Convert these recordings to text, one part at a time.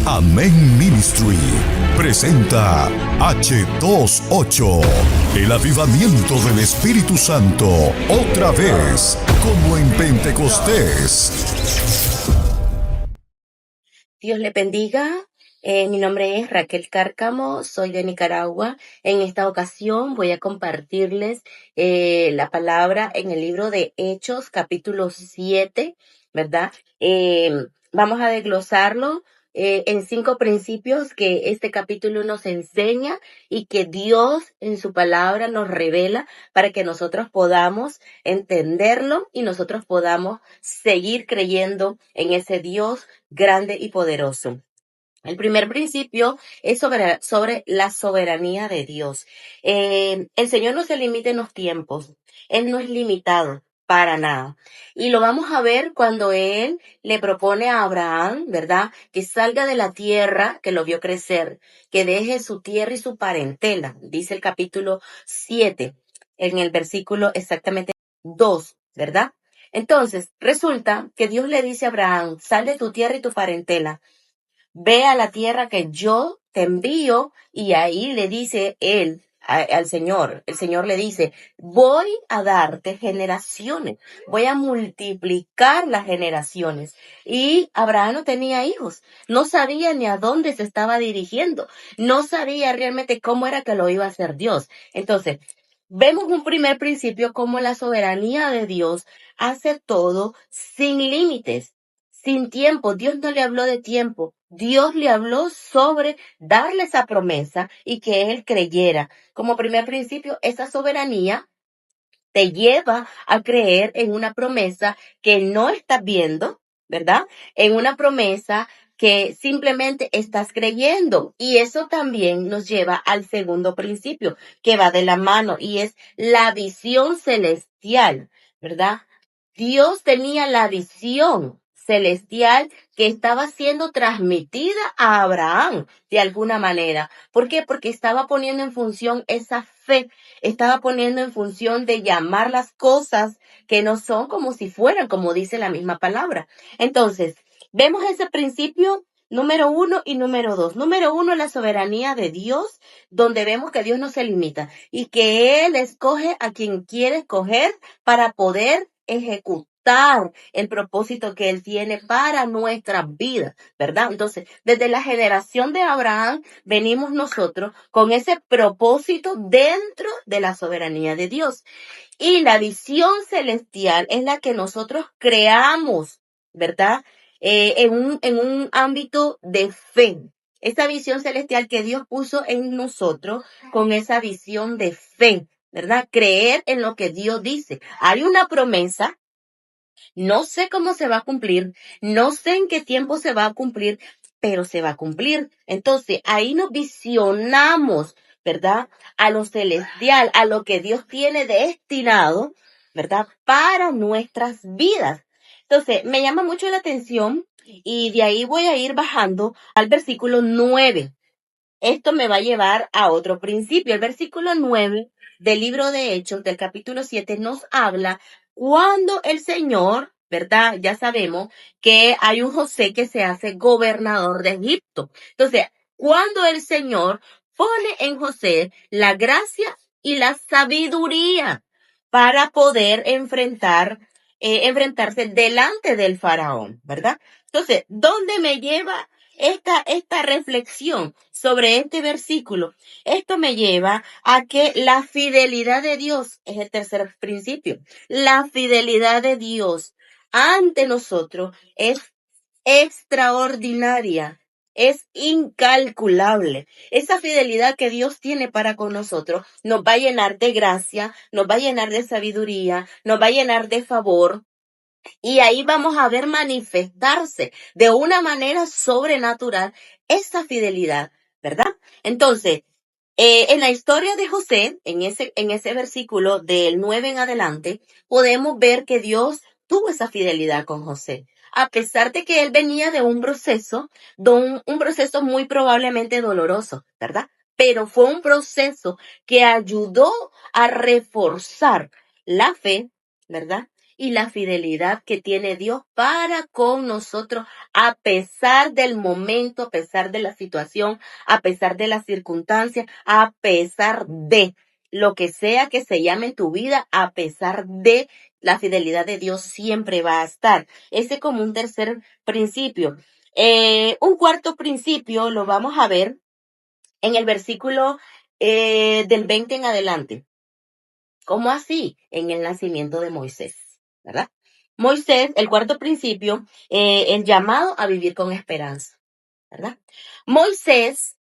Amén Ministry presenta H28, el avivamiento del Espíritu Santo, otra vez, como en Pentecostés. Dios le bendiga. Mi nombre es Raquel Cárcamo, soy de Nicaragua. En esta ocasión voy a compartirles la palabra en el libro de Hechos, capítulo 7, ¿verdad? Vamos a desglosarlo en 5 principios que este capítulo nos enseña y que Dios en su palabra nos revela para que nosotros podamos entenderlo y nosotros podamos seguir creyendo en ese Dios grande y poderoso. El primer principio es sobre la soberanía de Dios. El Señor no se limita en los tiempos. Él no es limitado para nada. Y lo vamos a ver cuando Él le propone a Abraham, ¿verdad? Que salga de la tierra que lo vio crecer, que deje su tierra y su parentela. Dice el capítulo 7, en el versículo exactamente 2, ¿verdad? Entonces, resulta que Dios le dice a Abraham, sal de tu tierra y tu parentela. Ve a la tierra que yo te envío, y ahí le dice él al Señor, el Señor le dice, voy a darte generaciones, voy a multiplicar las generaciones. Y Abraham no tenía hijos, no sabía ni a dónde se estaba dirigiendo, no sabía realmente cómo era que lo iba a hacer Dios. Entonces, vemos un primer principio como la soberanía de Dios hace todo sin límites, sin tiempo. Dios no le habló de tiempo. Dios le habló sobre darle esa promesa y que él creyera. Como primer principio, esa soberanía te lleva a creer en una promesa que no estás viendo, ¿verdad? En una promesa que simplemente estás creyendo. Y eso también nos lleva al segundo principio, que va de la mano, y es la visión celestial, ¿verdad? Dios tenía la visión celestial que estaba siendo transmitida a Abraham de alguna manera. ¿Por qué? Porque estaba poniendo en función esa fe, estaba poniendo en función de llamar las cosas que no son como si fueran, como dice la misma palabra. Entonces, vemos ese principio número 1 y número 2. Número 1, la soberanía de Dios, donde vemos que Dios no se limita y que Él escoge a quien quiere escoger para poder ejecutar el propósito que Él tiene para nuestras vidas, ¿verdad? Entonces, desde la generación de Abraham venimos nosotros con ese propósito dentro de la soberanía de Dios. Y la visión celestial es la que nosotros creamos, ¿verdad? En un ámbito de fe. Esa visión celestial que Dios puso en nosotros con esa visión de fe, ¿verdad? Creer en lo que Dios dice. Hay una promesa, no sé cómo se va a cumplir, no sé en qué tiempo se va a cumplir, pero se va a cumplir. Entonces, ahí nos visionamos, ¿verdad? A lo celestial, a lo que Dios tiene destinado, ¿verdad? Para nuestras vidas. Entonces, me llama mucho la atención y de ahí voy a ir bajando al versículo 9. Esto me va a llevar a otro principio. El versículo 9 del libro de Hechos, del capítulo 7, nos habla cuando el Señor, ¿verdad? Ya sabemos que hay un José que se hace gobernador de Egipto. Entonces, cuando el Señor pone en José la gracia y la sabiduría para poder enfrentarse delante del faraón, ¿verdad? Entonces, ¿dónde me lleva esta reflexión sobre este versículo? Esto me lleva a que la fidelidad de Dios es el tercer principio. La fidelidad de Dios ante nosotros es extraordinaria, es incalculable. Esa fidelidad que Dios tiene para con nosotros nos va a llenar de gracia, nos va a llenar de sabiduría, nos va a llenar de favor. Y ahí vamos a ver manifestarse de una manera sobrenatural esa fidelidad, ¿verdad? Entonces, en la historia de José, en ese versículo del 9 en adelante, podemos ver que Dios tuvo esa fidelidad con José. A pesar de que él venía de un proceso muy probablemente doloroso, ¿verdad? Pero fue un proceso que ayudó a reforzar la fe, ¿verdad? y la fidelidad que tiene Dios para con nosotros, a pesar del momento, a pesar de la situación, a pesar de las circunstancias, a pesar de lo que sea que se llame en tu vida, a pesar de la fidelidad de Dios siempre va a estar. Ese es como un tercer principio. Un cuarto principio lo vamos a ver en el versículo del 20 en adelante. ¿Cómo así? En el nacimiento de Moisés, ¿verdad? Moisés, el cuarto principio, el llamado a vivir con esperanza, ¿verdad? Moisés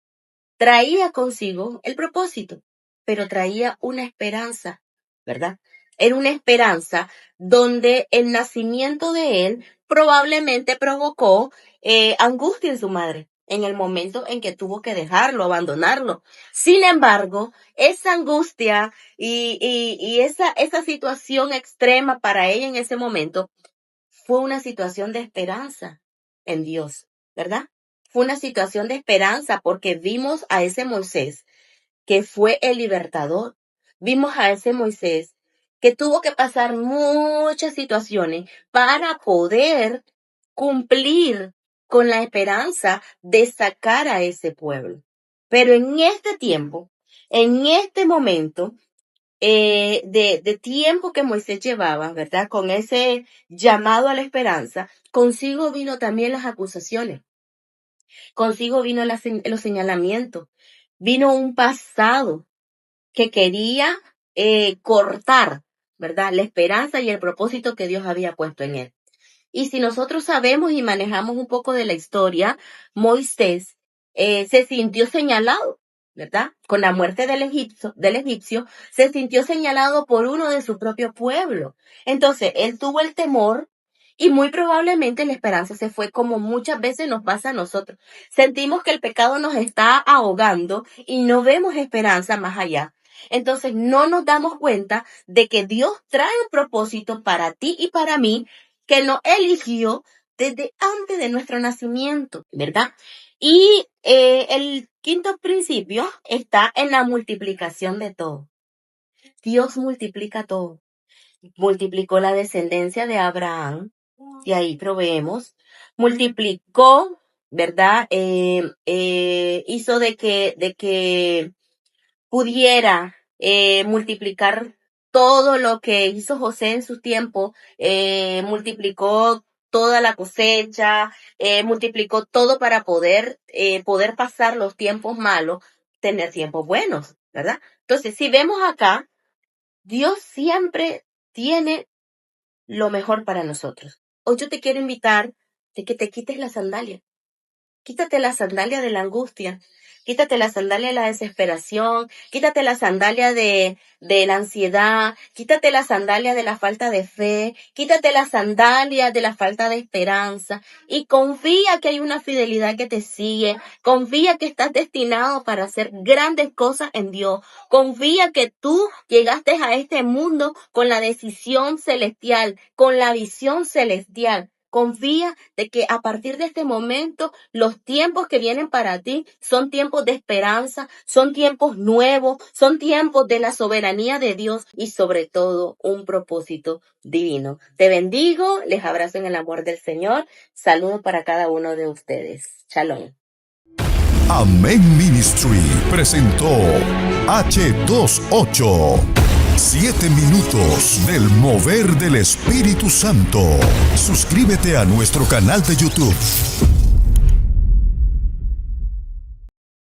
traía consigo el propósito, pero traía una esperanza, ¿verdad? Era una esperanza donde el nacimiento de él probablemente provocó angustia en su madre en el momento en que tuvo que dejarlo, abandonarlo. Sin embargo, esa angustia y esa situación extrema para ella en ese momento fue una situación de esperanza en Dios, ¿verdad? Fue una situación de esperanza porque vimos a ese Moisés que fue el libertador. Vimos a ese Moisés que tuvo que pasar muchas situaciones para poder cumplir con la esperanza de sacar a ese pueblo. Pero en este tiempo, en este momento, de tiempo que Moisés llevaba, ¿verdad? Con ese llamado a la esperanza, consigo vino también las acusaciones, consigo vino los señalamientos, vino un pasado que quería cortar, ¿verdad? La esperanza y el propósito que Dios había puesto en él. Y si nosotros sabemos y manejamos un poco de la historia, Moisés se sintió señalado, ¿verdad? Con la muerte del egipcio, se sintió señalado por uno de su propio pueblo. Entonces, él tuvo el temor y muy probablemente la esperanza se fue, como muchas veces nos pasa a nosotros. Sentimos que el pecado nos está ahogando y no vemos esperanza más allá. Entonces, no nos damos cuenta de que Dios trae un propósito para ti y para mí, que nos eligió desde antes de nuestro nacimiento, ¿verdad? Y el quinto principio está en la multiplicación de todo. Dios multiplica todo. Multiplicó la descendencia de Abraham, y ahí proveemos. Multiplicó, ¿verdad? Hizo de que pudiera multiplicar todo lo que hizo José en su tiempo, multiplicó toda la cosecha, multiplicó todo para poder pasar los tiempos malos, tener tiempos buenos, ¿verdad? Entonces, si vemos acá, Dios siempre tiene lo mejor para nosotros. Hoy yo te quiero invitar de que te quites la sandalia. Quítate la sandalia de la angustia, quítate la sandalia de la desesperación, quítate la sandalia de la ansiedad, quítate la sandalia de la falta de fe, quítate la sandalia de la falta de esperanza y confía que hay una fidelidad que te sigue, confía que estás destinado para hacer grandes cosas en Dios, confía que tú llegaste a este mundo con la decisión celestial, con la visión celestial. Confía de que a partir de este momento los tiempos que vienen para ti son tiempos de esperanza, son tiempos nuevos, son tiempos de la soberanía de Dios y sobre todo un propósito divino. Te bendigo, les abrazo en el amor del Señor. Saludos para cada uno de ustedes. Shalom. Amén Ministry presentó H28. 7 minutos del mover del Espíritu Santo. Suscríbete a nuestro canal de YouTube.